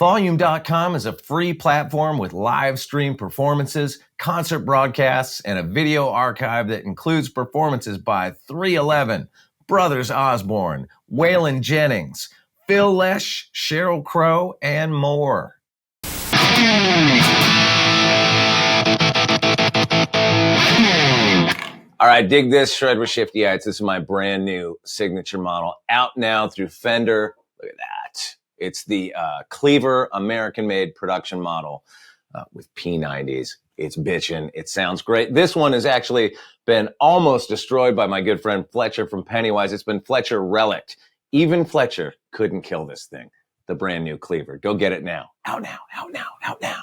Volume.com is a free platform with live stream performances, concert broadcasts, and a video archive that includes performances by 311, Brothers Osborne, Waylon Jennings, Phil Lesh, Sheryl Crow, and more. All right, dig this, Shred with Shifty. This is my brand new signature model, out now through Fender. Look at that. It's the Cleaver American-made production model with P90s. It's bitchin'. It sounds great. This one has actually been almost destroyed by my good friend Fletcher from Pennywise. It's been Fletcher relicked. Even Fletcher couldn't kill this thing. The brand new Cleaver. Go get it now. Out now, out now, out now.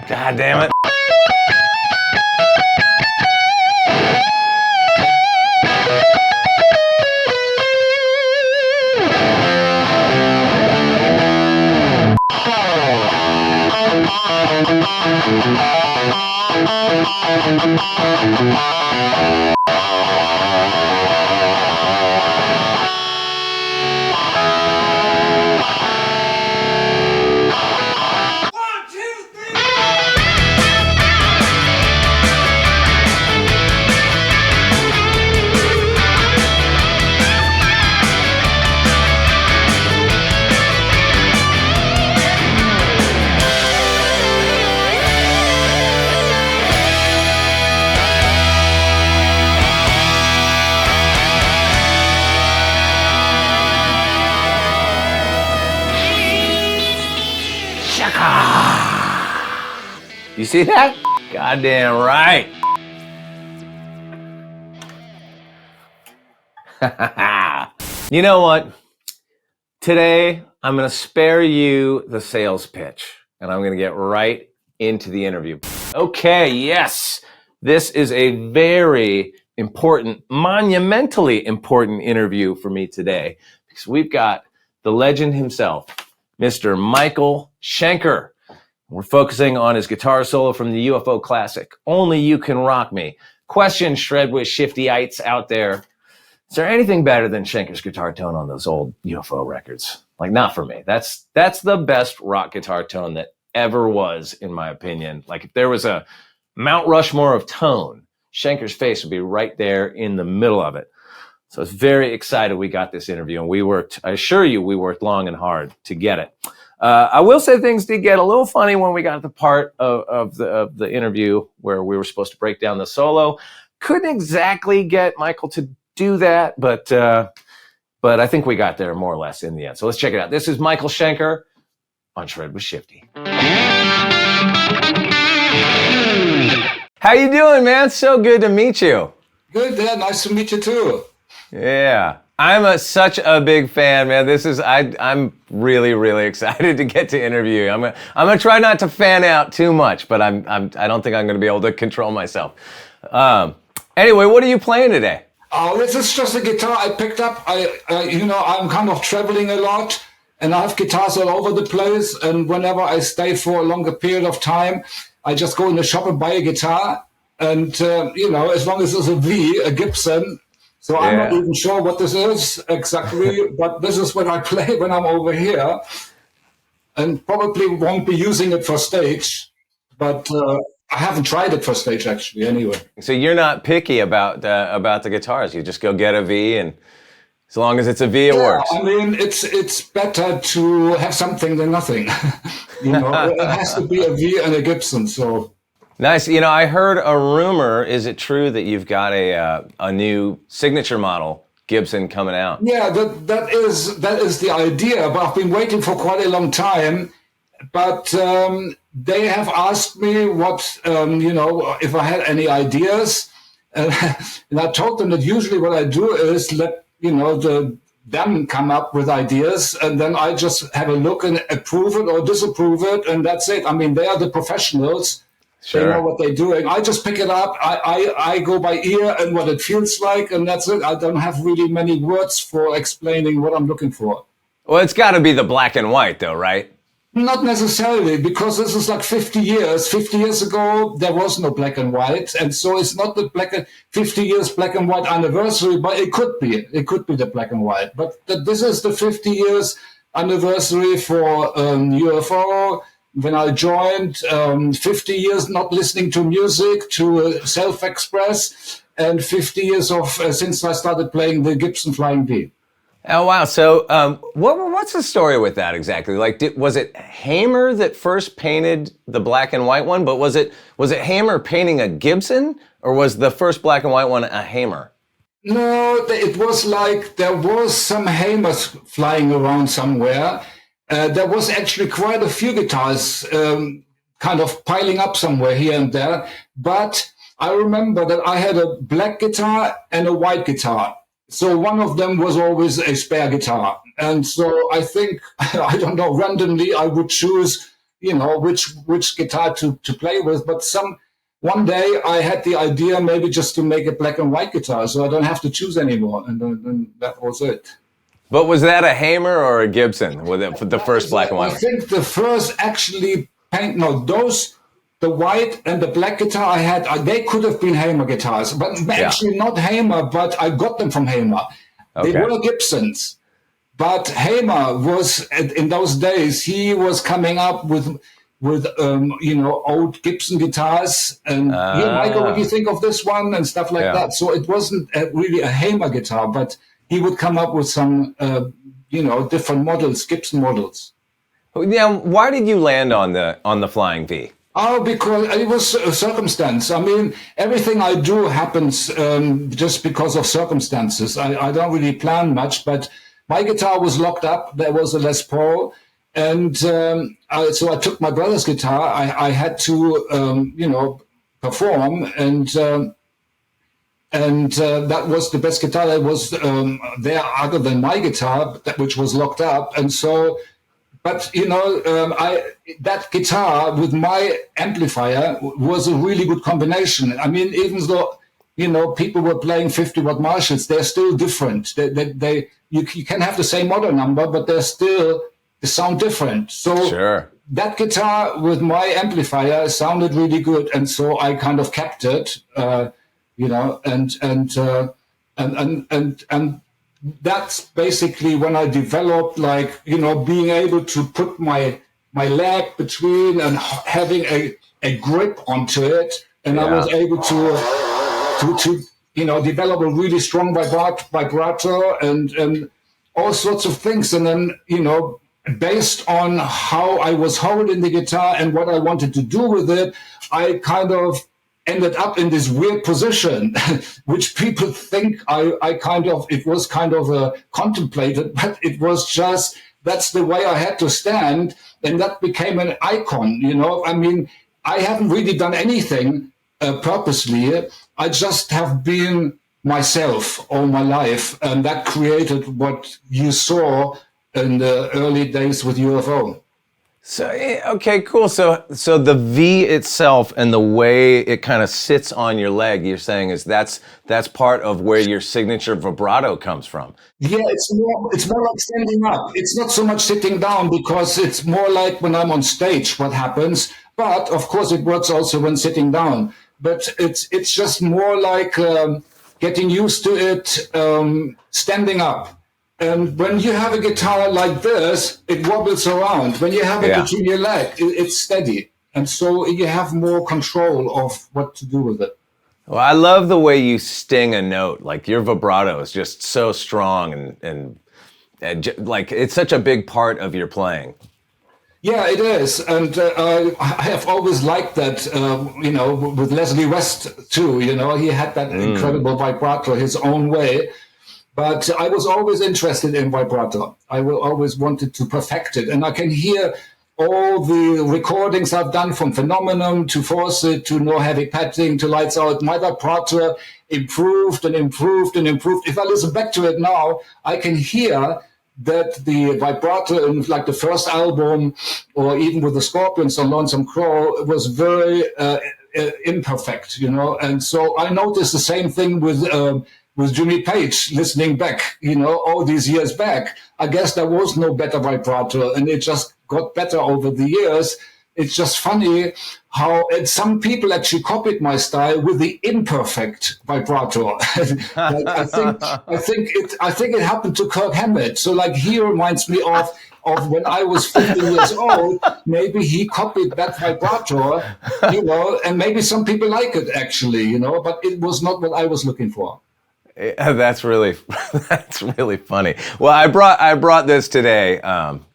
God damn it. You see that? Goddamn right. You know what? Today, I'm going to spare you the sales pitch, and I'm going to get right into the interview. Okay, yes, this is a very important, monumentally important interview for me today, because we've got the legend himself, Mr. Michael Schenker. We're focusing on his guitar solo from the UFO classic, Only You Can Rock Me. Question, Shred with Shifty-ites out there. Is there anything better than Schenker's guitar tone on those old UFO records? Like, not for me. That's the best rock guitar tone that ever was, in my opinion. Like, if there was a Mount Rushmore of tone, Schenker's face would be right there in the middle of it. So I was very excited we got this interview, and I assure you, we worked long and hard to get it. I will say things did get a little funny when we got to the part of the interview where we were supposed to break down the solo. Couldn't exactly get Michael to do that, but I think we got there more or less in the end. So let's check it out. This is Michael Schenker on Shred with Shifty. How you doing, man? So good to meet you. Good, yeah. Nice to meet you too. Yeah. I'm such a big fan, man. I'm really, really excited to get to interview you. I'm gonna try not to fan out too much, but I don't think I'm gonna be able to control myself. Anyway, what are you playing today? Oh, this is just a guitar I picked up. I'm kind of traveling a lot, and I have guitars all over the place. And whenever I stay for a longer period of time, I just go in the shop and buy a guitar. And as long as it's a Gibson. So I'm not even sure what this is exactly, but this is what I play when I'm over here, and probably won't be using it for stage, but I haven't tried it for stage actually anyway. So you're not picky about the guitars. You just go get a V, and as long as it's a V, it works. I mean, it's better to have something than nothing. It has to be a V and a Gibson, so... Nice. I heard a rumor. Is it true that you've got a new signature model Gibson coming out? Yeah, that is the idea. But I've been waiting for quite a long time. But they have asked me what if I had any ideas, and I told them that usually what I do is let the them come up with ideas, and then I just have a look and approve it or disapprove it, and that's it. I mean, they are the professionals. Sure. They know what they're doing. I just pick it up. I go by ear and what it feels like, and that's it. I don't have really many words for explaining what I'm looking for. Well, it's got to be the black and white, though, right? Not necessarily, because this is like 50 years. 50 years ago, there was no black and white. And so it's not the 50 years black and white anniversary, but it could be. It could be the black and white. But this is the 50 years anniversary for UFO. When I joined, 50 years not listening to music, to self-express, and 50 years of since I started playing the Gibson Flying V. Oh, wow. So what's the story with that exactly? Like, was it Hamer that first painted the black and white one? But was it Hamer painting a Gibson, or was the first black and white one a Hamer? No, it was like there was some Hamers flying around somewhere. There was actually quite a few guitars kind of piling up somewhere here and there. But I remember that I had a black guitar and a white guitar. So one of them was always a spare guitar. And so I think, I don't know, randomly I would choose, which guitar to play with. But one day I had the idea maybe just to make a black and white guitar so I don't have to choose anymore. And then that was it. But was that a Hamer or a Gibson with the first black and white? I think the first actually the white and the black guitar I had, they could have been Hamer guitars, but actually not Hamer, but I got them from Hamer. Okay. They were Gibsons. But Hamer was, in those days, he was coming up with old Gibson guitars. And, Michael, what do you think of this one? And stuff like that. So it wasn't really a Hamer guitar, but he would come up with some, different models, Gibson models. Now, why did you land on the Flying V? Oh, because it was a circumstance. I mean, everything I do happens just because of circumstances. I don't really plan much, but my guitar was locked up. There was a Les Paul. And so I took my brother's guitar. I had to, perform. And that was the best guitar that was there other than my guitar, which was locked up. And so... But, that guitar with my amplifier was a really good combination. I mean, even though, people were playing 50-watt Marshalls, they're still different. You can have the same model number, but they sound different. So sure. That guitar with my amplifier sounded really good. And so I kind of kept it, and that's basically when I developed, being able to put my leg between and having a grip onto it. And I was able to develop a really strong vibrato and all sorts of things. And then, based on how I was holding the guitar and what I wanted to do with it, I kind of ended up in this weird position, which people think it was kind of contemplated, but it was just, that's the way I had to stand. And that became an icon, I mean, I haven't really done anything purposely. I just have been myself all my life. And that created what you saw in the early days with UFO. So, okay, cool. So the V itself and the way it kind of sits on your leg, you're saying that's part of where your signature vibrato comes from. Yeah, it's more like standing up. It's not so much sitting down because it's more like when I'm on stage, what happens. But of course it works also when sitting down. But it's just more like getting used to it, standing up. And when you have a guitar like this, it wobbles around. When you have it between your leg, it's steady. And so you have more control of what to do with it. Well, I love the way you sting a note. Like your vibrato is just so strong and like it's such a big part of your playing. Yeah, it is. And I have always liked that, with Leslie West too. He had that incredible vibrato his own way. But I was always interested in vibrato. I always wanted to perfect it. And I can hear all the recordings I've done from Phenomenon to Force It to No Heavy Petting to Lights Out, my vibrato improved and improved and improved. If I listen back to it now, I can hear that the vibrato in like the first album or even with the Scorpions on Lonesome Crow was very imperfect, you know. And so I noticed the same thing with Jimmy Page listening back, you know, all these years back. I guess there was no better vibrato and it just got better over the years. It's just funny how some people actually copied my style with the imperfect vibrato. I think it happened to Kirk Hammett. So like he reminds me of when I was 15 years old. Maybe he copied that vibrato, you know, and maybe some people like it actually, you know, but it was not what I was looking for. That's really funny. Well, I brought this today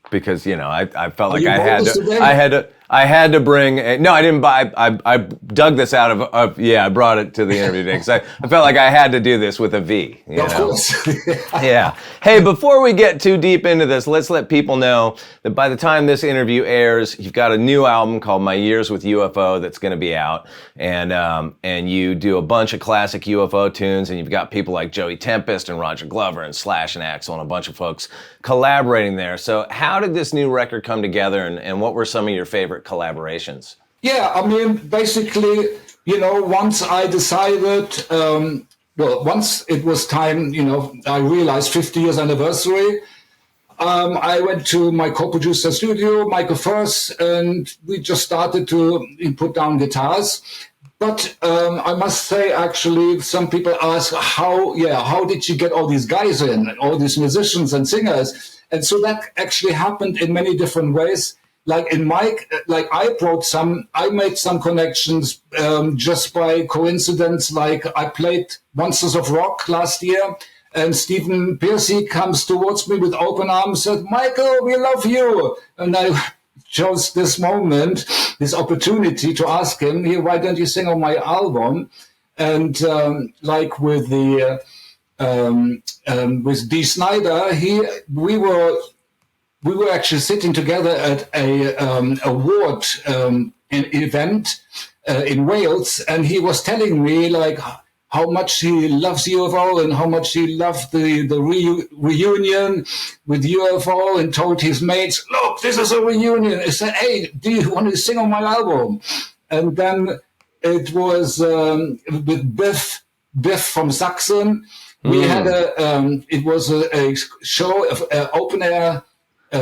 because, you know, I felt like I had to bring no, I didn't buy. I dug this out of I brought it to the interview today because I felt like I had to do this with a V. You of know? course. Yeah. Hey, before we get too deep into this, let's let people know that by the time this interview airs, you've got a new album called My Years with UFO that's going to be out, and you do a bunch of classic UFO tunes, and you've got people like Joey Tempest and Roger Glover and Slash and Axl and a bunch of folks collaborating there. So how did this new record come together, and what were some of your favorite collaborations? Yeah, I mean, basically, you know, once I decided, once it was time, you know, I realized 50 years anniversary, I went to my co-producer studio, Michael Voss, and we just started to put down guitars. But I must say, actually, some people ask, how did you get all these guys in, all these musicians and singers? And so that actually happened in many different ways. Like in Mike, like I made some connections just by coincidence. Like I played Monsters of Rock last year, and Stephen Pearcy comes towards me with open arms, said, "Michael, we love you." And I chose this moment, this opportunity to ask him, "Hey, why don't you sing on my album?" And like with the with Dee Snider, we were actually sitting together at a award event in Wales, and he was telling me like how much he loves UFO and how much he loved the reunion with UFO, and told his mates, "Look, this is a reunion." I said, "Hey, do you want to sing on my album?" And then it was with Biff from Saxon. We had it was a show of open air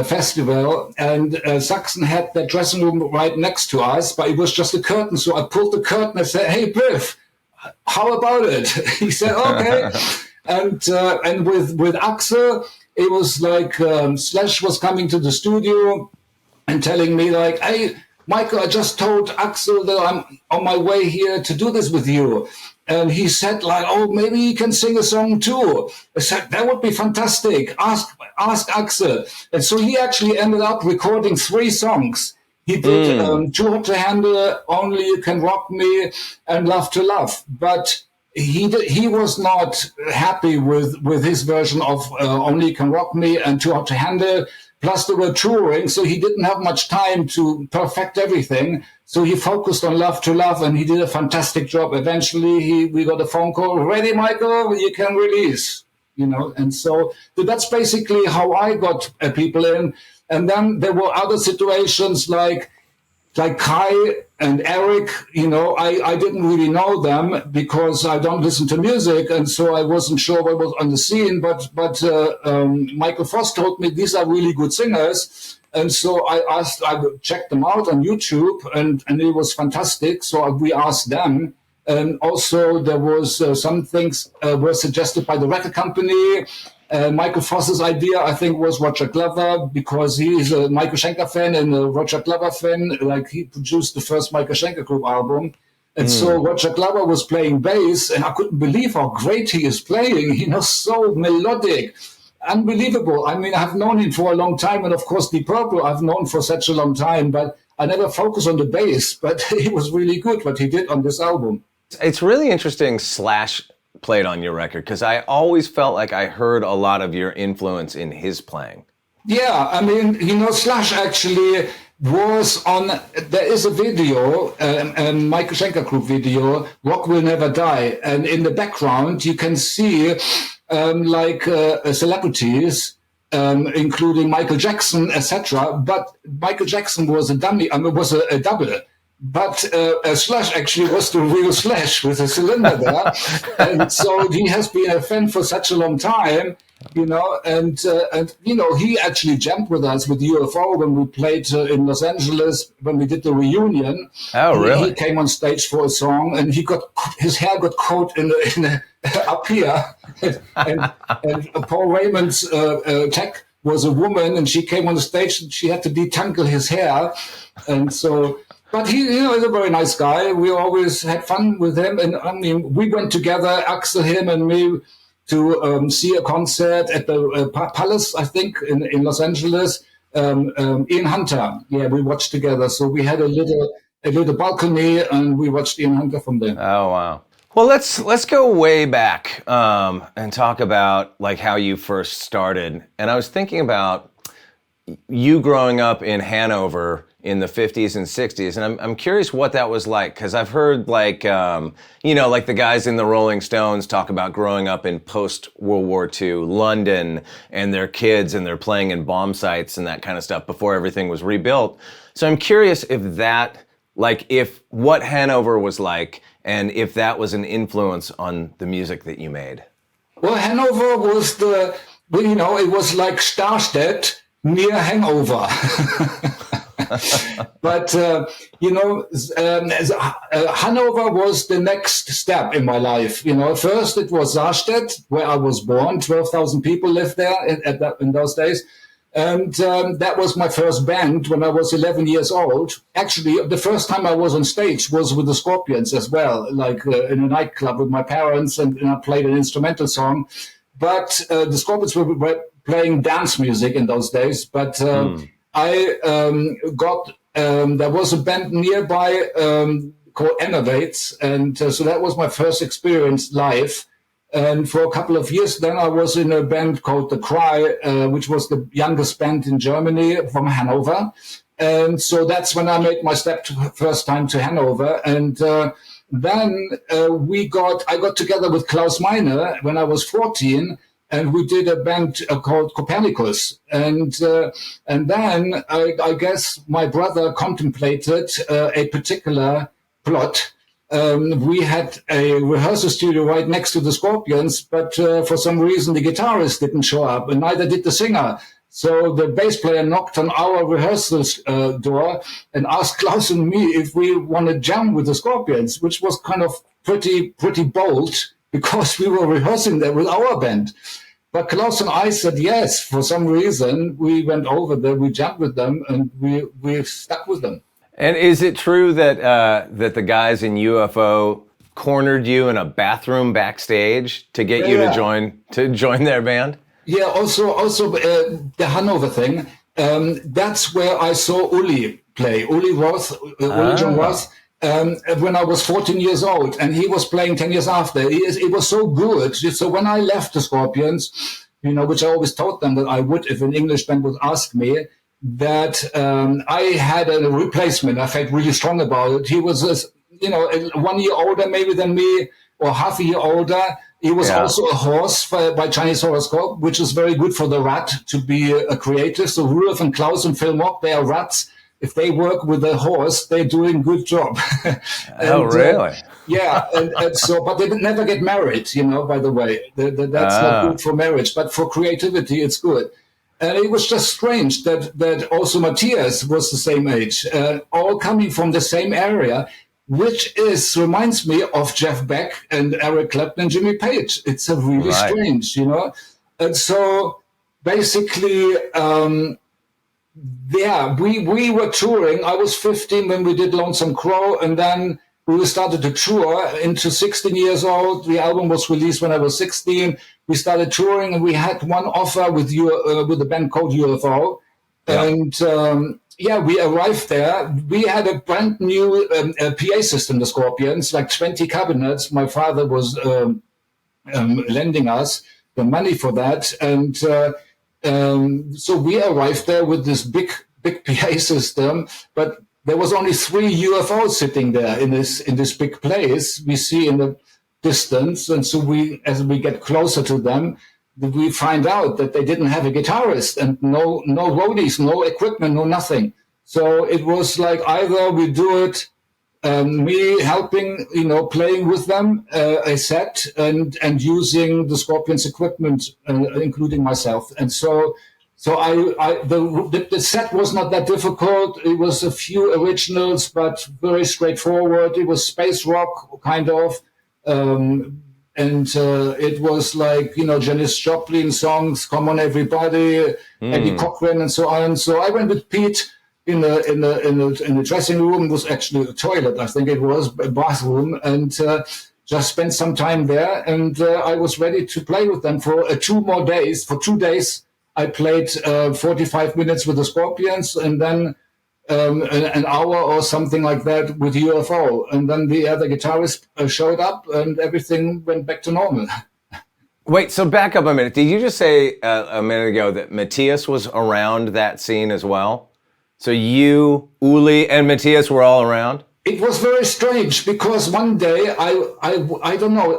festival, and Saxon had that dressing room right next to us, but it was just a curtain. So I pulled the curtain and said, "Hey, Biff, how about it?" He said, "Okay." And with Axl, it was like Slash was coming to the studio and telling me like, "Hey, Michael, I just told Axl that I'm on my way here to do this with you." And he said like, "Oh, maybe he can sing a song too." I said, "That would be fantastic. Ask Axl." And so he actually ended up recording 3 songs. He did Too Hot to Handle, Only You Can Rock Me, and Love to Love. But he was not happy with his version of Only You Can Rock Me and Too Hot to Handle. Plus they were touring, so he didn't have much time to perfect everything. So he focused on Love to Love, and he did a fantastic job. Eventually, we got a phone call, "Ready, Michael? You can release." You know, and so that's basically how I got people in. And then there were other situations like Kai and Eric. You know, I didn't really know them because I don't listen to music, and so I wasn't sure what was on the scene. But Michael Voss told me these are really good singers, and so I checked them out on YouTube, and it was fantastic. So we asked them. And also there was some things were suggested by the record company. Michael Voss's idea, I think, was Roger Glover, because he is a Michael Schenker fan and a Roger Glover fan. Like, he produced the first Michael Schenker Group album. And so Roger Glover was playing bass, and I couldn't believe how great he is playing. You know, so melodic, unbelievable. I mean, I've known him for a long time, and of course Deep Purple I've known for such a long time, but I never focused on the bass. But he was really good what he did on this album. It's really interesting Slash played on your record, because I always felt like I heard a lot of your influence in his playing. Yeah, I mean, you know, Slash actually was on, there is a video, a Michael Schenker group video, Rock Will Never Die. And in the background, you can see celebrities, including Michael Jackson, etc. But Michael Jackson was a dummy, was a double. But Slash actually was the real Slash with a cylinder there. And so he has been a fan for such a long time, and he actually jammed with us with UFO when we played in Los Angeles, when we did the reunion. Oh, really? He came on stage for a song, and his hair got caught in up here. and Paul Raymond's tech was a woman, and she came on the stage and she had to detangle his hair. And so... But he, is a very nice guy. We always had fun with him. And I mean, we went together, Axl, him and me, to see a concert at the Palace, I think, in Los Angeles. Ian Hunter. Yeah, we watched together. So we had a little balcony and we watched Ian Hunter from there. Oh, wow. Well, let's go way back and talk about like how you first started. And I was thinking about you growing up in Hanover in the 50s and 60s. And I'm curious what that was like, because I've heard like the guys in the Rolling Stones talk about growing up in post-World War II London and their kids and they're playing in bomb sites and that kind of stuff before everything was rebuilt. So I'm curious if what Hanover was like and if that was an influence on the music that you made. Well, Hanover was it was like Starstedt near Hangover. But, Hanover was the next step in my life. First it was Sarstedt, where I was born. 12,000 people lived there in those days. And that was my first band when I was 11 years old. Actually, the first time I was on stage was with the Scorpions as well, like in a nightclub with my parents, and I played an instrumental song. But the Scorpions were playing dance music in those days. But I there was a band nearby called Anecdote, and so that was my first experience live. And for a couple of years, then I was in a band called The Cry, which was the youngest band in Germany from Hanover. And so that's when I made my step first time to Hanover. And then I got together with Klaus Meine when I was 14. And we did a band called Copernicus. And then I guess my brother contemplated a particular plot. We had a rehearsal studio right next to the Scorpions, but for some reason the guitarist didn't show up, and neither did the singer. So the bass player knocked on our rehearsal door and asked Klaus and me if we want to jam with the Scorpions, which was kind of pretty bold, because we were rehearsing there with our band. But Klaus and I said yes. For some reason, we went over there, we jammed with them, and we stuck with them. And is it true that that the guys in UFO cornered you in a bathroom backstage to get you to join their band? Yeah. Also, the Hanover thing. That's where I saw Uli play. Uli John Roth. When I was 14 years old, and he was playing 10 years after. It was so good. So when I left the Scorpions, which I always told them that I would if an English band would ask me, that I had a replacement. I felt really strong about it. He was, 1 year older maybe than me, or half a year older. He was also a horse by Chinese horoscope, which is very good for the rat to be a creative. So Rudolf and Klaus and Phil Mock, they are rats. If they work with a horse, they're doing good job. Really? Yeah, and so, but they never get married, by the way. That's not good for marriage, but for creativity, it's good. And it was just strange that also Matthias was the same age, all coming from the same area, which reminds me of Jeff Beck and Eric Clapton and Jimmy Page. It's a really strange, And so basically, we were touring. I was 15 when we did Lonesome Crow, and then we started to tour into 16 years old. The album was released when I was 16. We started touring, and we had one offer with a band called UFO. Yeah. And we arrived there. We had a brand new PA system, the Scorpions, like 20 cabinets. My father was lending us the money for that. And so we arrived there with this big big PA system, but there was only 3 UFOs sitting there in this big place we see in the distance. And so as we get closer to them, we find out that they didn't have a guitarist and no roadies, no equipment, no nothing. So it was like either we do it, me helping, playing with them a set and using the Scorpions equipment, including myself. And so the set was not that difficult. It was a few originals, but very straightforward. It was space rock, kind of. It was like, Janis Joplin songs, Come On Everybody, Eddie Cochran, and so on. So I went with Pete in the dressing room. It was actually a toilet, I think it was, a bathroom, and just spent some time there. And I was ready to play with them for 2 days. For 2 days, I played 45 minutes with the Scorpions, and then an hour or something like that with UFO. And then the other guitarist showed up and everything went back to normal. Wait, so back up a minute. Did you just say a minute ago that Matthias was around that scene as well? So you, Uli, and Matthias were all around? It was very strange because one day, I don't know,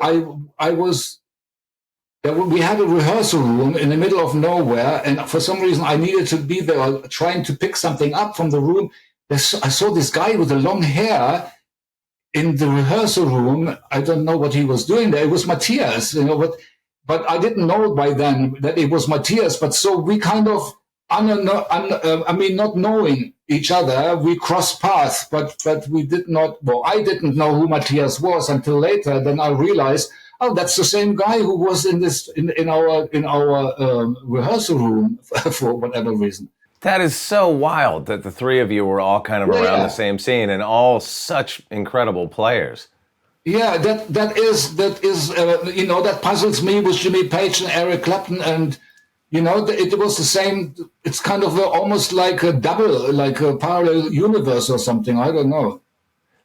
we had a rehearsal room in the middle of nowhere, and for some reason I needed to be there trying to pick something up from the room. I saw this guy with the long hair in the rehearsal room. I don't know what he was doing there. It was Matthias, but I didn't know by then that it was Matthias. But so we kind of, not knowing each other, we crossed paths, but we did not. Well, I didn't know who Matthias was until later. Then I realized, oh, that's the same guy who was in our rehearsal room for whatever reason. That is so wild that the 3 of you were all kind of around the same scene and all such incredible players. Yeah, that is that puzzles me with Jimmy Page and Eric Clapton, and it was the same. It's kind of almost like a double, like a parallel universe or something. I don't know.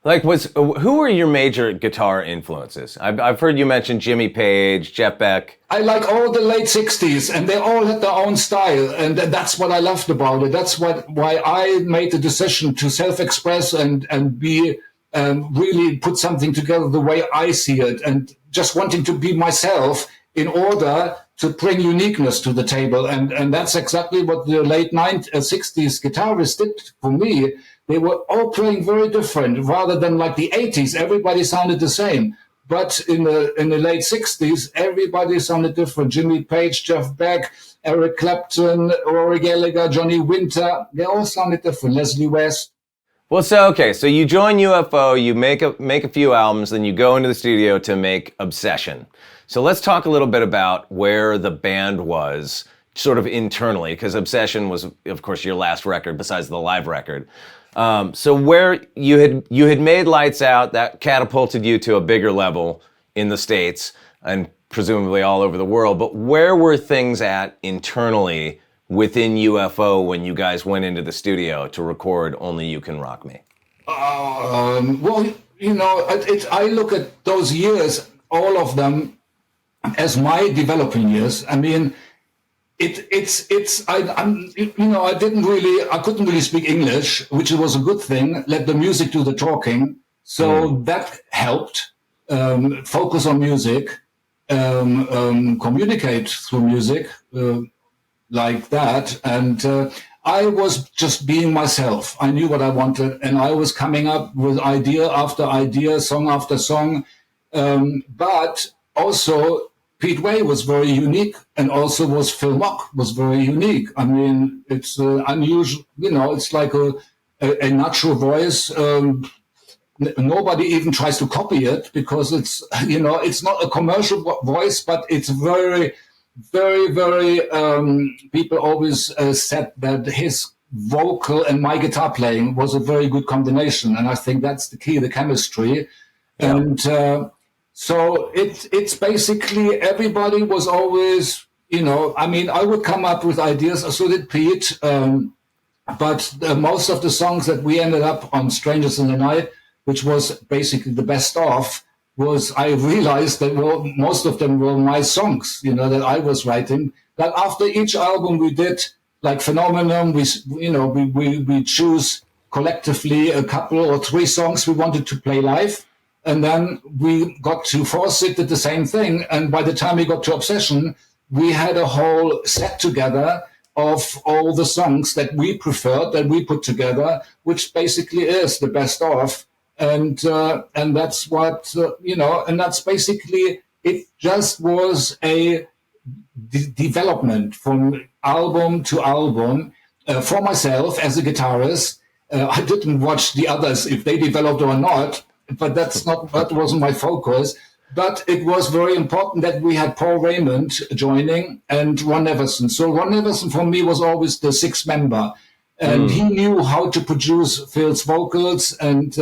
Like, who were your major guitar influences? I've heard you mention Jimmy Page, Jeff Beck. I like all the late 60s, and they all had their own style, and that's what I loved about it. That's why I made the decision to self-express and be really put something together the way I see it, and just wanting to be myself in order to bring uniqueness to the table. And that's exactly what the late 60s guitarists did for me. They were all playing very different, rather than like the 80s, everybody sounded the same. But in the late 60s, everybody sounded different. Jimmy Page, Jeff Beck, Eric Clapton, Rory Gallagher, Johnny Winter, they all sounded different. Leslie West. Well, so you join UFO, you make a few albums, then you go into the studio to make Obsession. So let's talk a little bit about where the band was sort of internally, because Obsession was, of course, your last record besides the live record. So where you had made Lights Out, that catapulted you to a bigger level in the States and presumably all over the world. But where were things at internally within UFO when you guys went into the studio to record Only You Can Rock Me? Well, I look at those years, all of them, as my developing years. I mean, I couldn't really speak English, which was a good thing. Let the music do the talking. So that helped. Focus on music, communicate through music, like that. And I was just being myself. I knew what I wanted, and I was coming up with idea after idea, song after song. But also, Pete Way was very unique, and also Phil Mock was very unique. I mean, it's unusual, it's like a natural voice. Nobody even tries to copy it because it's not a commercial voice, but it's very, very, very, people always said that his vocal and my guitar playing was a very good combination. And I think that's the key, the chemistry. Yeah. And, so it's basically everybody was always, I would come up with ideas, so did Pete, but most of the songs that we ended up on Strangers in the Night, which was basically the best of, I realized that most of them were my songs, that I was writing. But after each album we did, like Phenomenon, we choose collectively a couple or 3 songs we wanted to play live. And then we got to Forsyth, did the same thing. And by the time we got to Obsession, we had a whole set together of all the songs that we preferred, that we put together, which basically is the best of. And that's what, and that's basically, it just was a development from album to album for myself as a guitarist. I didn't watch the others if they developed or not, but that wasn't my focus. But it was very important that we had Paul Raymond joining and Ron Everson. So Ron Everson for me was always the 6th member, and he knew how to produce Phil's vocals, and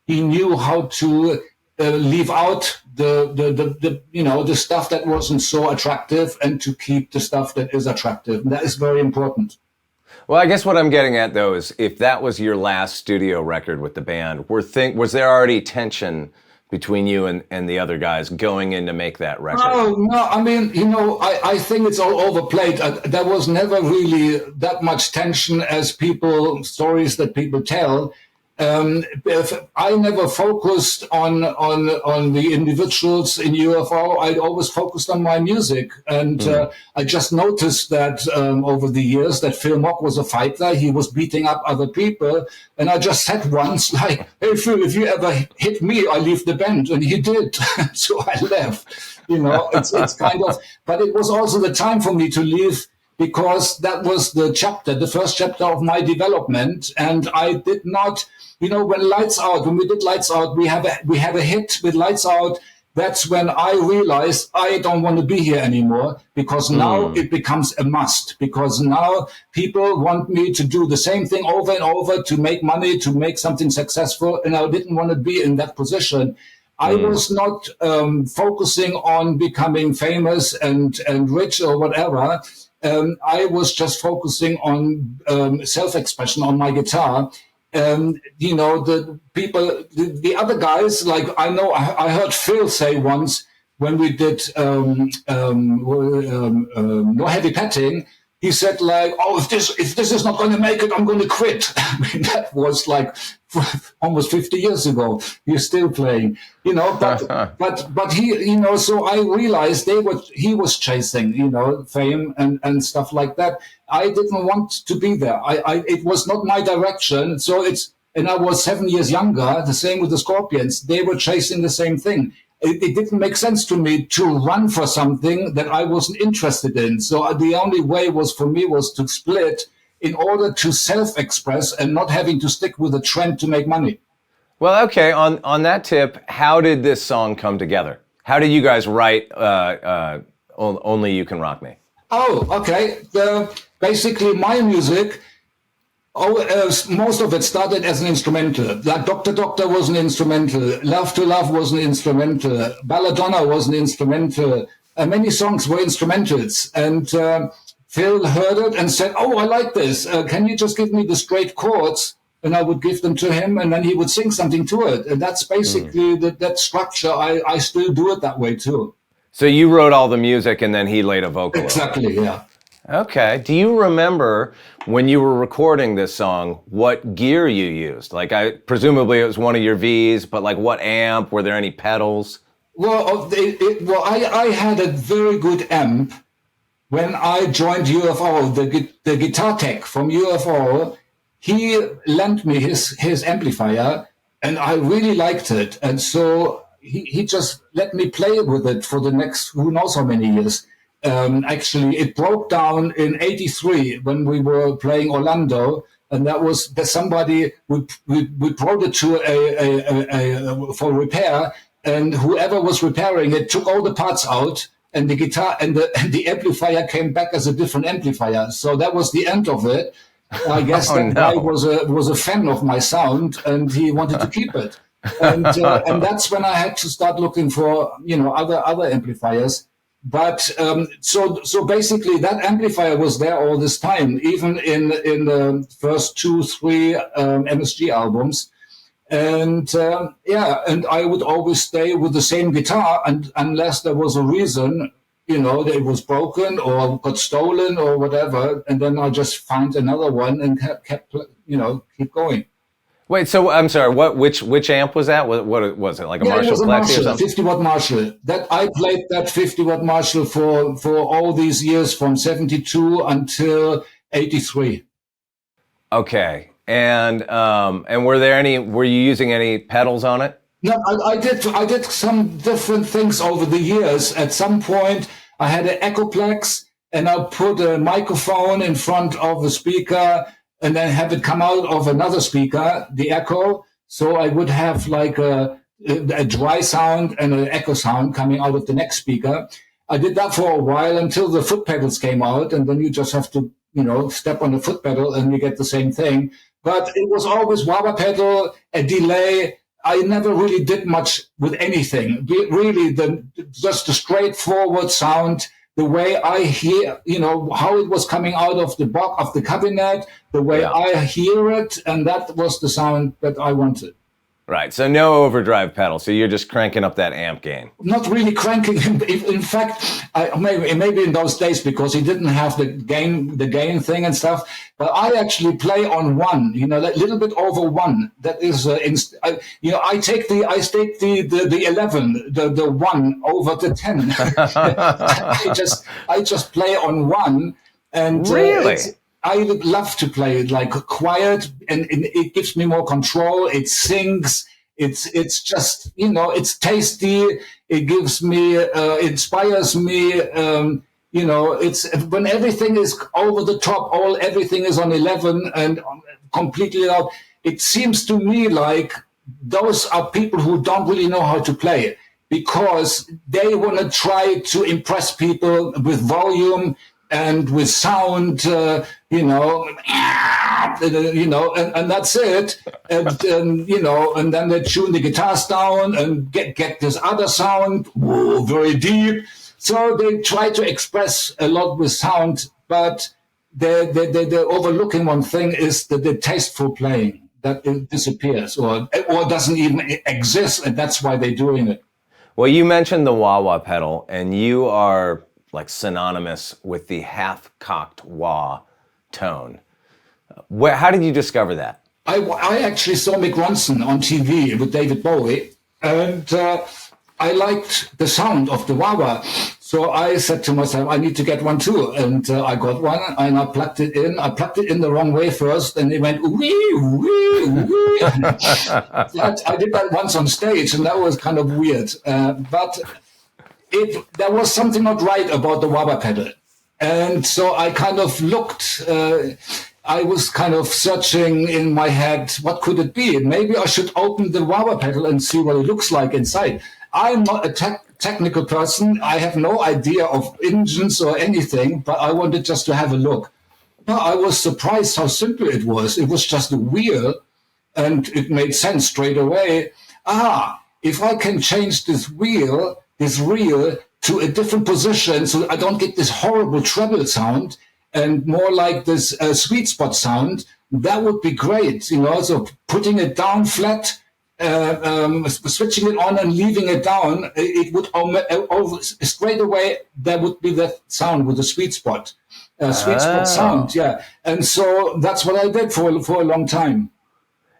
he knew how to leave out the stuff that wasn't so attractive, and to keep the stuff that is attractive. And that is very important. Well, I guess what I'm getting at, though, is if that was your last studio record with the band, was there already tension between you and the other guys going in to make that record? Oh, no, I mean, I think it's all overplayed. There was never really that much tension as stories that people tell. I never focused on the individuals in UFO. I always focused on my music, and I just noticed that over the years that Phil Mock was a fighter. He was beating up other people, and I just said once, like, "Hey Phil, if you ever hit me, I leave the band," and he did. So I left. It's kind of, but it was also the time for me to leave, because that was the first chapter of my development, and I did not. When we did Lights Out, we have a hit with Lights Out. That's when I realized I don't want to be here anymore, because now it becomes a must, because now people want me to do the same thing over and over to make money, to make something successful. And I didn't want to be in that position. I was not focusing on becoming famous and rich or whatever. I was just focusing on self-expression on my guitar. The people, the other guys, like I heard Phil say once when we did No Heavy Petting, he said, like, "Oh, if this is not going to make it, I'm going to quit." I mean, that was like almost 50 years ago. He's still playing, but he, so I realized he was chasing, fame and stuff like that. I didn't want to be there. It was not my direction. And I was 7 years younger, the same with the Scorpions. They were chasing the same thing. It didn't make sense to me to run for something that I wasn't interested in. So the only way for me was to split in order to self-express and not having to stick with a trend to make money. Well, okay. On that tip, how did this song come together? How did you guys write Only You Can Rock Me? Oh, okay. Basically, my music, most of it started as an instrumental. Like Dr. Doctor was an instrumental. Love to Love was an instrumental. Belladonna was an instrumental. Many songs were instrumentals. And Phil heard it and said, "Oh, I like this. Can you just give me the straight chords?" And I would give them to him, and then he would sing something to it. And that's basically that structure. I still do it that way, too. So you wrote all the music, and then he laid a vocal. Exactly, yeah. Okay. Do you remember when you were recording this song, what gear you used? Like, presumably it was one of your Vs, but like what amp? Were there any pedals? Well, I had a very good amp when I joined UFO. The guitar tech from UFO, he lent me his amplifier, and I really liked it. And so he just let me play with it for the next who knows how many years. Actually, it broke down in '83 when we were playing Orlando, and that somebody we brought it to a for repair, and whoever was repairing it took all the parts out, and the guitar and the amplifier came back as a different amplifier. So that was the end of it. I guess guy was a fan of my sound, and he wanted to keep it. And that's when I had to start looking for other amplifiers. But so basically that amplifier was there all this time, even in the first 2-3 MSG albums. And and I would always stay with the same guitar, and unless there was a reason, it was broken or got stolen or whatever, and then I just find another one and kept keep going. Wait, so I'm sorry. Which amp was that? What was it? Like a Marshall it was a Plexi Marshall, or something? 50-watt Marshall. That I played that 50-watt Marshall for all these years from 72 until 83. Okay, and were you using any pedals on it? No, I did some different things over the years. At some point, I had an Echoplex, and I put a microphone in front of the speaker, and then have it come out of another speaker, the echo. So I would have like a dry sound and an echo sound coming out of the next speaker. I did that for a while until the foot pedals came out, and then you just have to, step on the foot pedal and you get the same thing. But it was always wah-wah pedal, a delay. I never really did much with anything. Really, just the straightforward sound, the way I hear, how it was coming out of the box of the cabinet, the way I hear it, and that was the sound that I wanted. Right. So no overdrive pedal. So you're just cranking up that amp gain. Not really cranking him. In fact, maybe in those days because he didn't have the gain thing and stuff. But I actually play on one, a little bit over one. That is, I take the 11, the 1 over the 10. I just play on one, and really. I love to play it like quiet, and it gives me more control. It sings. It's just, it's tasty. It gives me, inspires me. It's when everything is over the top, everything is on 11 and completely out. It seems to me like those are people who don't really know how to play because they want to try to impress people with volume and with sound, and that's it. And then they tune the guitars down and get this other sound, very deep. So they try to express a lot with sound, but they're overlooking one thing is the tasteful playing that it disappears or doesn't even exist, and that's why they're doing it. Well, you mentioned the wah-wah pedal, and you are like synonymous with the half-cocked wah tone. How did you discover that? I actually saw Mick Ronson on TV with David Bowie, and I liked the sound of the wah-wah. So I said to myself, I need to get one too. And I got one, and I plugged it in. I plugged it in the wrong way first, and it went, wee, wee, wee. I did that once on stage, and that was kind of weird. But there was something not right about the wah-wah pedal. And so I kind of looked, I was kind of searching in my head, what could it be? Maybe I should open the wah-wah pedal and see what it looks like inside. I'm not a technical person. I have no idea of engines or anything, but I wanted just to have a look. But I was surprised how simple it was. It was just a wheel, and it made sense straight away. If I can change this reel to a different position so I don't get this horrible treble sound and more like this sweet spot sound, that would be great. So putting it down flat, switching it on and leaving it down, it would straight away, there would be that sound with the sweet spot sound. Yeah. And so that's what I did for a long time.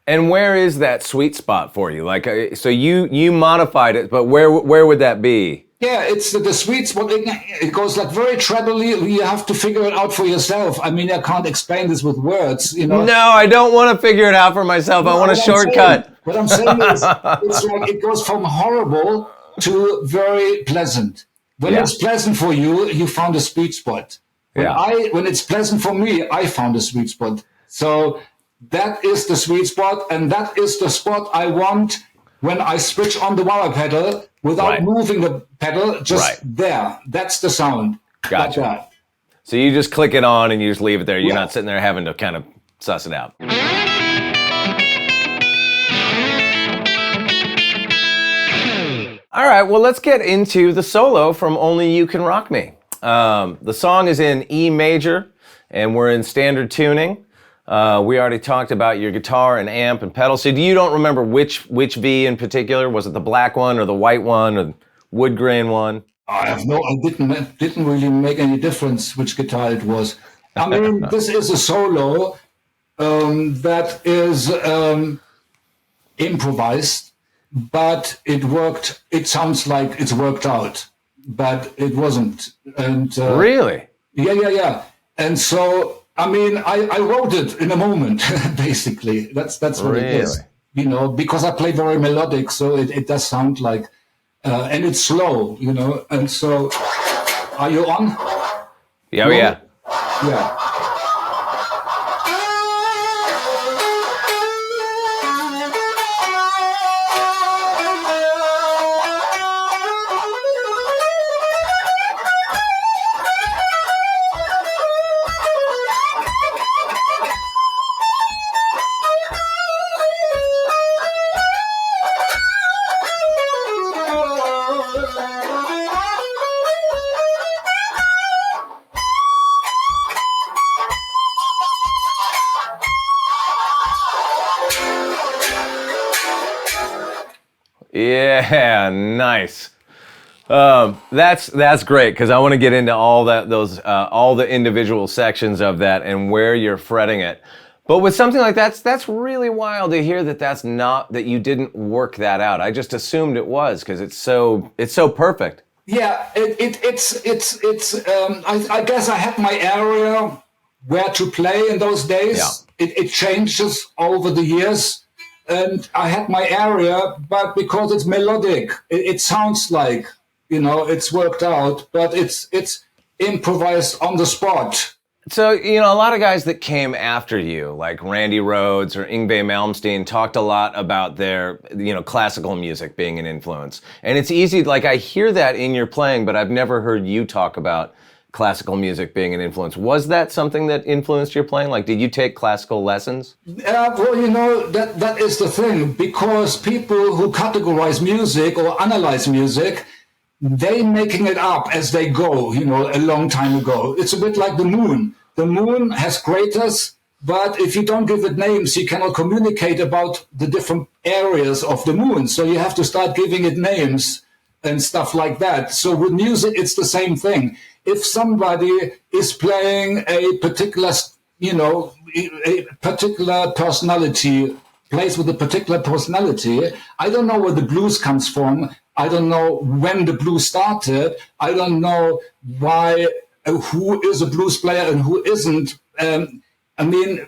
And where is that sweet spot for you? Like, so you modified it, but where would that be? Yeah, it's the sweet spot. It goes like very trebly. You have to figure it out for yourself. I mean, I can't explain this with words, No, I don't want to figure it out for myself. I want a shortcut. What I'm saying is, it's like it goes from horrible to very pleasant. When it's pleasant for you, you found a sweet spot. When it's pleasant for me, I found a sweet spot. So that is the sweet spot, and that is the spot I want when I switch on the wah-wah pedal without moving the pedal, just there. That's the sound. Gotcha. Like that. So you just click it on and you just leave it there. You're not sitting there having to kind of suss it out. All right, well, let's get into the solo from Only You Can Rock Me. The song is in E major, and we're in standard tuning. We already talked about your guitar and amp and pedal. So you don't remember which V in particular? Was it the black one or the white one or the wood grain one? I didn't really make any difference which guitar it was. I mean, this is a solo that is improvised, but it worked. It sounds like it's worked out, but it wasn't. And Really? yeah. And so, I mean, I wrote it in a moment, basically. That's what it is. Really? You know, because I play very melodic, so it does sound like, and it's slow, you know. And so, are you on? Yeah, oh, yeah. Yeah. Yeah, nice. That's great because I want to get into all all the individual sections of that and where you're fretting it. But with something like that's really wild to hear that you didn't work that out. I just assumed it was because it's so perfect. Yeah, I guess I had my area where to play in those days. Yeah. It changes over the years, and I had my area, but because it's melodic, it sounds like, you know, it's worked out, but it's improvised on the spot. So, you know, a lot of guys that came after you, like Randy Rhoads or Yngwie Malmsteen, talked a lot about their, you know, classical music being an influence. And it's easy, like I hear that in your playing, but I've never heard you talk about classical music being an influence. Was that something that influenced your playing? Like, did you take classical lessons? Well, you know, that is the thing, because people who categorize music or analyze music, they making it up as they go, you know, a long time ago. It's a bit like the moon. The moon has craters, but if you don't give it names, you cannot communicate about the different areas of the moon. So you have to start giving it names and stuff like that. So with music, it's the same thing. If somebody is playing a particular, you know, a particular personality, plays with a particular personality, I don't know where the blues comes from. I don't know when the blues started. I don't know why, who is a blues player and who isn't. I mean,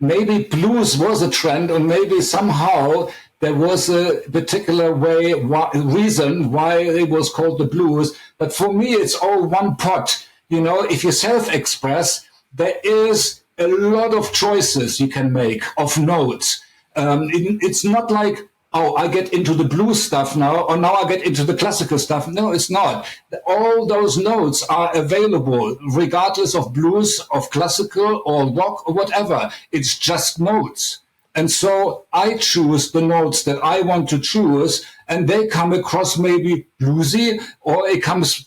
maybe blues was a trend, or maybe somehow there was a particular reason why it was called the blues. But for me, it's all one pot. You know, if you self-express, there is a lot of choices you can make of notes. It's not like, oh, I get into the blues stuff now, or now I get into the classical stuff. No, it's not. All those notes are available, regardless of blues, of classical, or rock, or whatever. It's just notes. And so I choose the notes that I want to choose, and they come across maybe bluesy, or it comes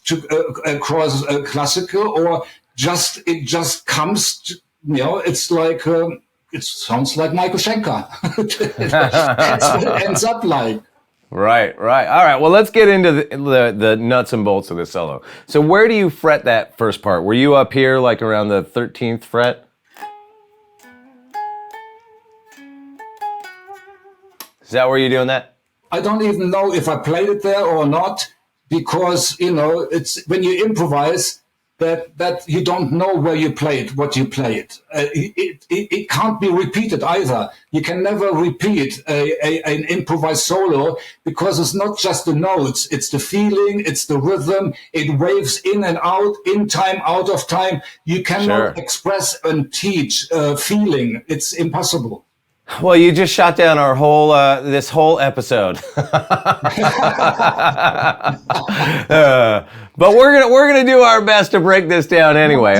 across classical, or it just comes to, you know, it's like... it sounds like Michael Schenker. That's what it ends up like. Right. All right. Well, let's get into the nuts and bolts of the solo. So where do you fret that first part? Were you up here like around the 13th fret? Is that where you're doing that? I don't even know if I played it there or not, because, you know, it's when you improvise, that you don't know where you played, what you played. It can't be repeated either. You can never repeat an improvised solo, because it's not just the notes, it's the feeling, it's the rhythm, it waves in and out, in time, out of time. You cannot express and teach feeling. It's impossible. Well, you just shot down our whole this whole episode. But we're gonna do our best to break this down anyway.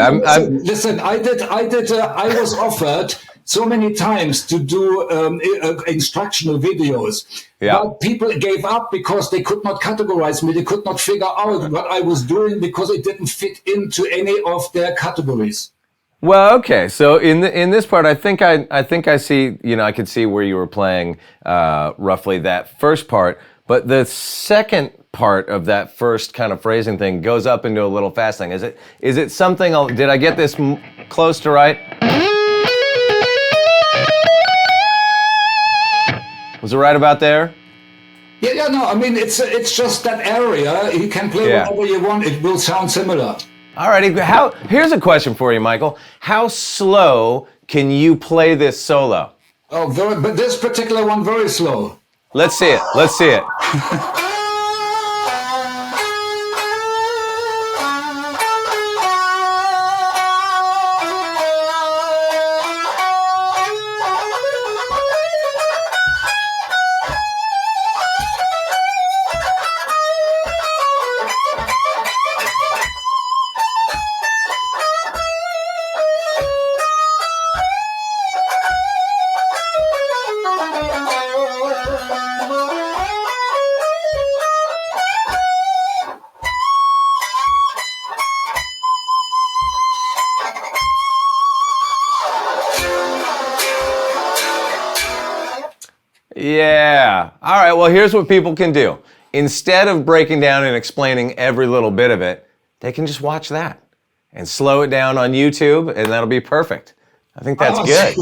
Listen, I was offered so many times to do instructional videos. Yeah. But people gave up because they could not categorize me. They could not figure out what I was doing because it didn't fit into any of their categories. Well, okay. So in this part, I think I see. You know, I could see where you were playing roughly that first part. But the second part of that first kind of phrasing thing goes up into a little fast thing. Is it something? Did I get this close to right? Was it right about there? Yeah, no, I mean, it's just that area. You can play whatever you want. It will sound similar. All righty. Here's a question for you, Michael. How slow can you play this solo? Oh, but this particular one, very slow. Let's see it. Let's see it. Yeah. All right. Well, here's what people can do. Instead of breaking down and explaining every little bit of it, they can just watch that and slow it down on YouTube, and that'll be perfect. I think that's good.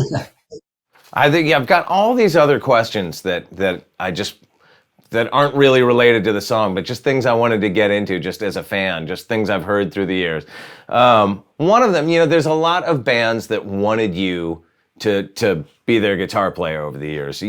I think I've got all these other questions that aren't really related to the song, but just things I wanted to get into just as a fan, just things I've heard through the years. One of them, there's a lot of bands that wanted you to be their guitar player over the years.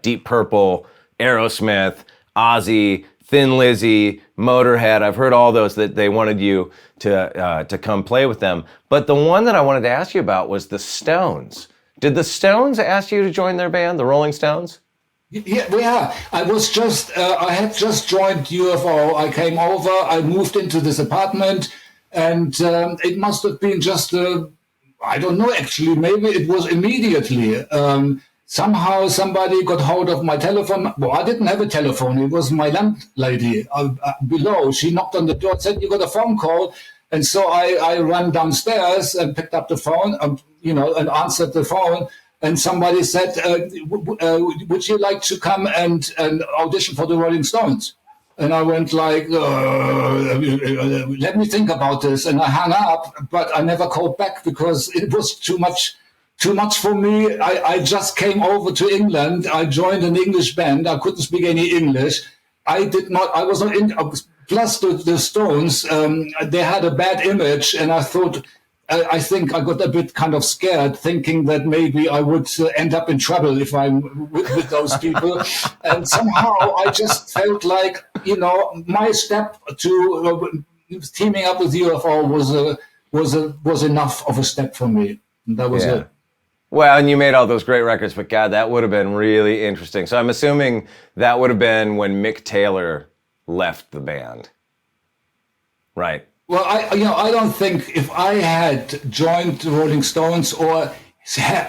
Deep Purple, Aerosmith, Ozzy, Thin Lizzy, Motorhead. I've heard all those that they wanted you to come play with them. But the one that I wanted to ask you about was the Stones. Did the Stones ask you to join their band, the Rolling Stones? Yeah. I had just joined UFO. I came over, I moved into this apartment, and it must have been just I don't know, actually, maybe it was immediately. Somehow somebody got hold of my telephone. Well, I didn't have a telephone. It was my landlady below. She knocked on the door and said, "You got a phone call." And so I ran downstairs and picked up the phone, and answered the phone. And somebody said, would you like to come and audition for the Rolling Stones? And I went like, let me think about this. And I hung up, but I never called back because it was too much for me. I just came over to England. I joined an English band. I couldn't speak any English. I was not in, plus the Stones, they had a bad image. And I thought, I think I got a bit kind of scared, thinking that maybe I would end up in trouble if I'm with those people. And somehow I just felt like, my step to teaming up with UFO was enough of a step for me. And that was it. Well, and you made all those great records, but God, that would have been really interesting. So I'm assuming that would have been when Mick Taylor left the band, right? Well, I don't think if I had joined the Rolling Stones or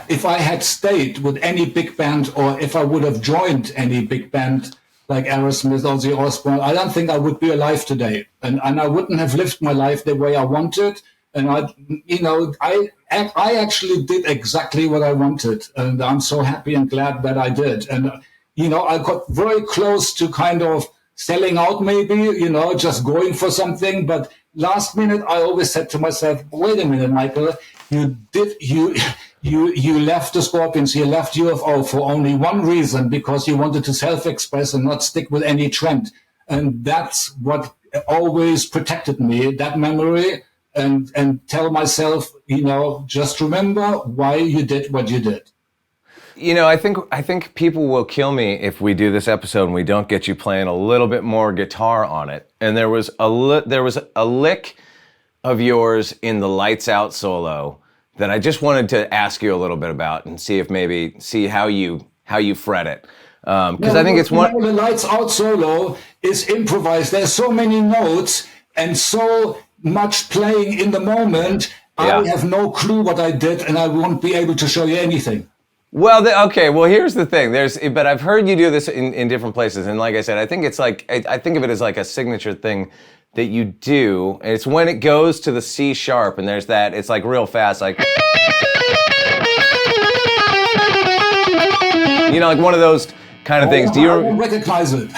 if I had stayed with any big band or if I would have joined any big band like Aerosmith, Ozzy Osbourne, I don't think I would be alive today. And I wouldn't have lived my life the way I wanted. And I actually did exactly what I wanted. And I'm so happy and glad that I did. And, I got very close to kind of selling out maybe, just going for something. But last minute, I always said to myself, wait a minute, Michael, you left the Scorpions, you left UFO for only one reason, because you wanted to self-express and not stick with any trend. And that's what always protected me, that memory, and tell myself, just remember why you did what you did. I think people will kill me if we do this episode and we don't get you playing a little bit more guitar on it. And there was a lick of yours in the Lights Out solo that I just wanted to ask you a little bit about and see how you fret it. Because I think it's one. The Lights Out solo is improvised. There's so many notes and so much playing in the moment. Yeah. I have no clue what I did, and I won't be able to show you anything. Well, okay. Well, here's the thing. But I've heard you do this in different places, and like I said, I think it's like I think of it as like a signature thing that you do. And it's when it goes to the C sharp, and there's that. It's like real fast, like like one of those kind of things. Do you I don't recognize it.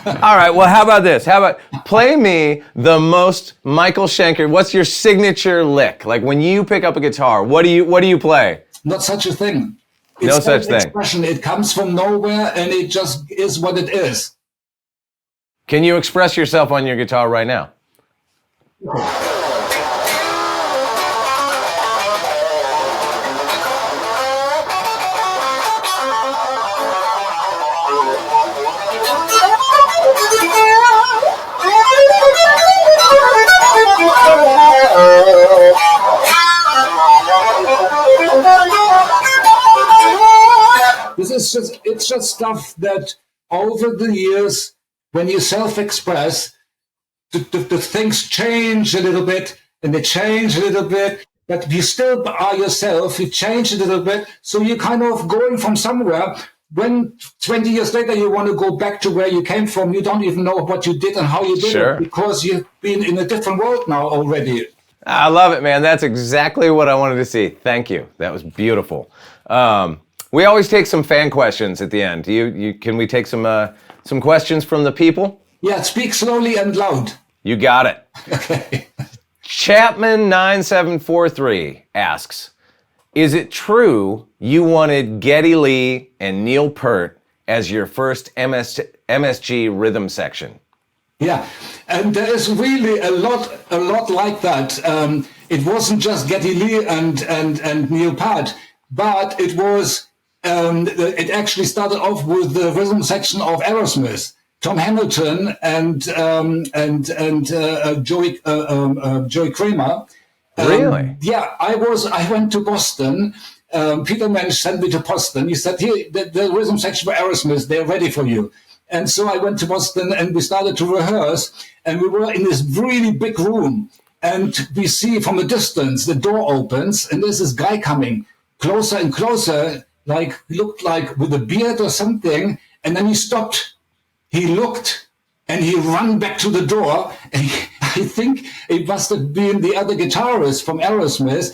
All right, well, how about this? How about play me the most Michael Schenker, what's your signature lick? Like when you pick up a guitar, what do you play? Not such a thing. It's no such thing. Expression. It comes from nowhere and it just is what it is. Can you express yourself on your guitar right now? It's just stuff that over the years, when you self-express, the things change a little bit, and they change a little bit, but you still are yourself, you change a little bit, so you're kind of going from somewhere. When 20 years later you want to go back to where you came from, you don't even know what you did and how you did it, because you've been in a different world now already. I love it, man. That's exactly what I wanted to see. Thank you. That was beautiful. We always take some fan questions at the end. Can we take some questions from the people? Yeah, speak slowly and loud. You got it. Okay. Chapman9743 asks, is it true you wanted Geddy Lee and Neil Peart as your first MSG rhythm section? Yeah, and there is really a lot like that. It wasn't just Geddy Lee and Neil Peart, but it was. It actually started off with the rhythm section of Aerosmith, Tom Hamilton and Joey Kramer. Really? Yeah, I went to Boston. Peter Mensch sent me to Boston. He said, "Here, the rhythm section for Aerosmith, they're ready for you." And so I went to Boston and we started to rehearse. And we were in this really big room. And we see from a distance the door opens, and there's this guy coming closer and closer. Looked like with a beard or something, and then he stopped. He looked, and he ran back to the door. And I think it must have been the other guitarist from Aerosmith,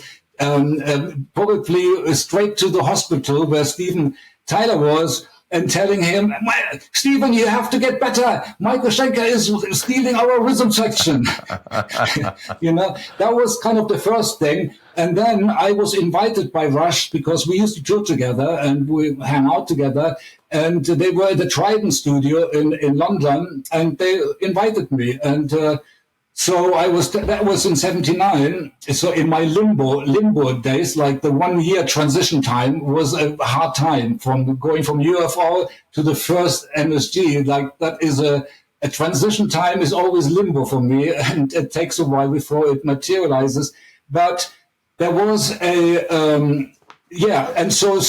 probably straight to the hospital where Steven Tyler was, and telling him, "Steven, you have to get better. Michael Schenker is stealing our rhythm section." That was kind of the first thing. And then I was invited by Rush, because we used to tour together and we hang out together. And they were at the Trident studio in London, and they invited me. And so that was in '79. So in my limbo days, like the 1 year transition time was a hard time from going from UFO to the first MSG. Like that is a transition time is always limbo for me, and it takes a while before it materializes. But there was and so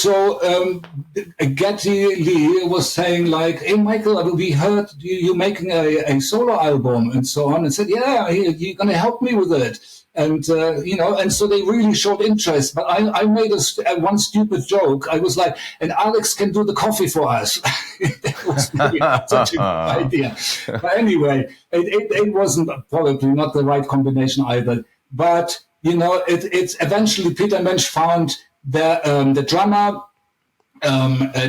Geddy Lee was saying like, "Hey Michael, we heard you making a solo album and so on," and said, "Yeah, you're gonna help me with it." And and so they really showed interest. But I made one stupid joke. I was like, "And Alex can do the coffee for us." That was really such a good idea. But anyway, it wasn't probably not the right combination either. But it's eventually Peter Mensch found the drummer,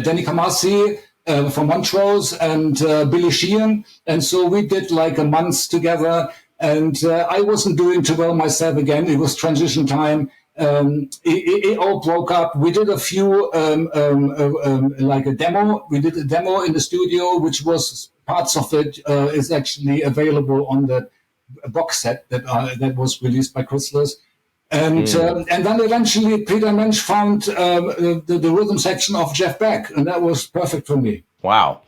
Danny Kamasi from Montrose, and Billy Sheehan. And so we did like a month together, and I wasn't doing too well myself again. It was transition time. It all broke up. We did a few, like a demo. We did a demo in the studio, which was parts of it is actually available on the box set that was released by Chrysalis. And then eventually Peter Mensch found the rhythm section of Jeff Beck, and that was perfect for me. Wow.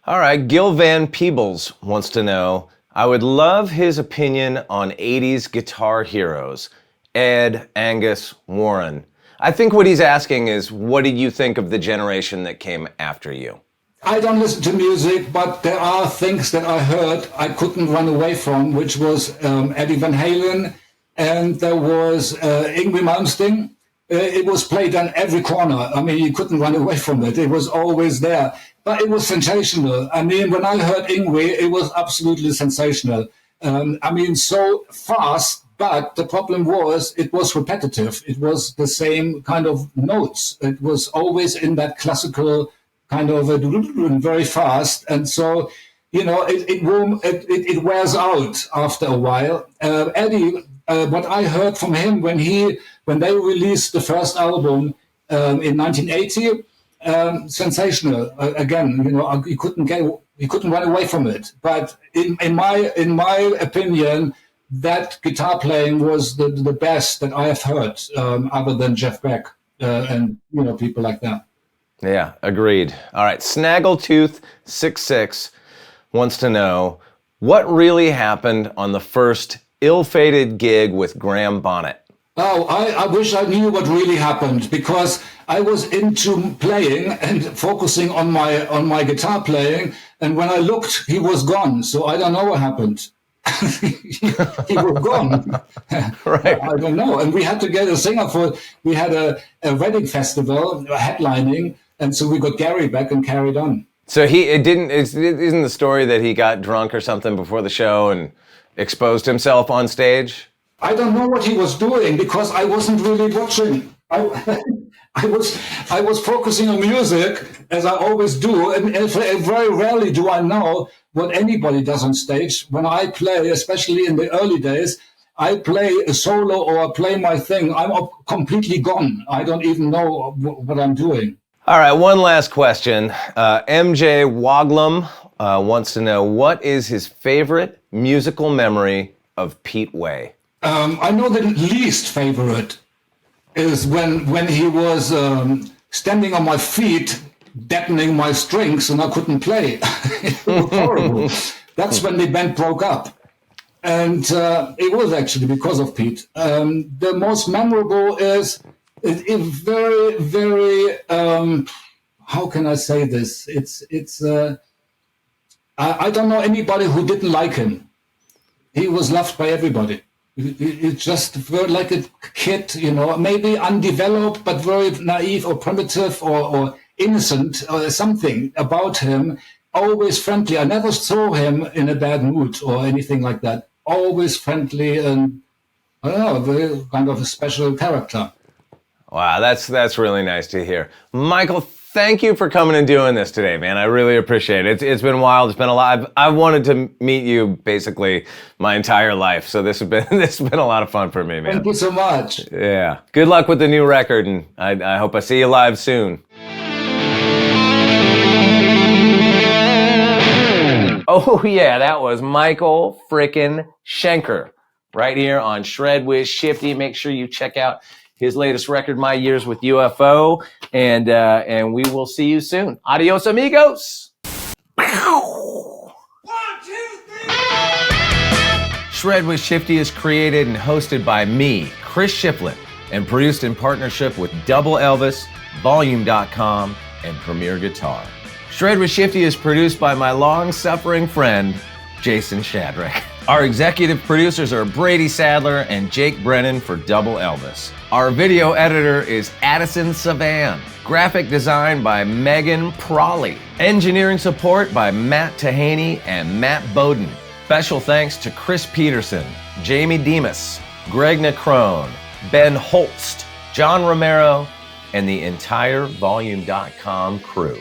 All right. Gil Van Peebles wants to know, I would love his opinion on 80s guitar heroes, Ed, Angus, Warren. I think what he's asking is, what did you think of the generation that came after you? I don't listen to music, but there are things that I heard I couldn't run away from, which was Eddie Van Halen, and there was Yngwie Malmsteen. It was played on every corner. I mean, you couldn't run away from it. It was always there. But it was sensational. I mean, when I heard Yngwie, it was absolutely sensational. I mean, so fast, but the problem was it was repetitive. It was the same kind of notes. It was always in that classical kind of very fast. And so, it wears out after a while. Eddie, what I heard from him when they released the first album in 1980, sensational. Again, he couldn't run away from it. But in my opinion, that guitar playing was the best that I have heard, other than Jeff Beck and people like that. Yeah, agreed. All right, Snaggletooth66 wants to know what really happened on the first ill-fated gig with Graham Bonnet. Oh, I wish I knew what really happened, because I was into playing and focusing on my guitar playing, and when I looked, he was gone. So I don't know what happened. he was gone. Right. I don't know. And we had to get a singer we had a wedding festival headlining, and so we got Gary back and carried on. So isn't the story that he got drunk or something before the show and exposed himself on stage? I don't know what he was doing, because I wasn't really watching. I was focusing on music, as I always do, and very rarely do I know what anybody does on stage. When I play, especially in the early days, I play a solo or play my thing, I'm completely gone. I don't even know what I'm doing. All right, one last question. MJ Woglam wants to know, what is his favorite musical memory of Pete Way? I know the least favorite is when he was standing on my feet, deadening my strings, and I couldn't play. It was horrible. That's when the band broke up. And it was actually because of Pete. The most memorable is very, very, how can I say this? I don't know anybody who didn't like him. He was loved by everybody. He just very like a kid, maybe undeveloped, but very naive or primitive or innocent, or something about him. Always friendly. I never saw him in a bad mood or anything like that. Always friendly and, I don't know, very kind of a special character. Wow, that's really nice to hear. Michael, thank you for coming and doing this today, man. I really appreciate it. It's been wild. It's been a lot. I've wanted to meet you basically my entire life, so this has been a lot of fun for me, man. Thank you so much. Yeah. Good luck with the new record, and I hope I see you live soon. Oh yeah, that was Michael frickin' Schenker right here on Shred with Shifty. Make sure you check out his latest record, My Years with UFO, and we will see you soon. Adios, amigos. 1, 2, 3. Shred with Shifty is created and hosted by me, Chris Shiflett, and produced in partnership with Double Elvis, Volume.com, and Premier Guitar. Shred with Shifty is produced by my long-suffering friend, Jason Shadrick. Our executive producers are Brady Sadler and Jake Brennan for Double Elvis. Our video editor is Addison Savan. Graphic design by Megan Prawley. Engineering support by Matt Tahaney and Matt Bowden. Special thanks to Chris Peterson, Jamie Demas, Greg Necrone, Ben Holst, John Romero, and the entire Volume.com crew.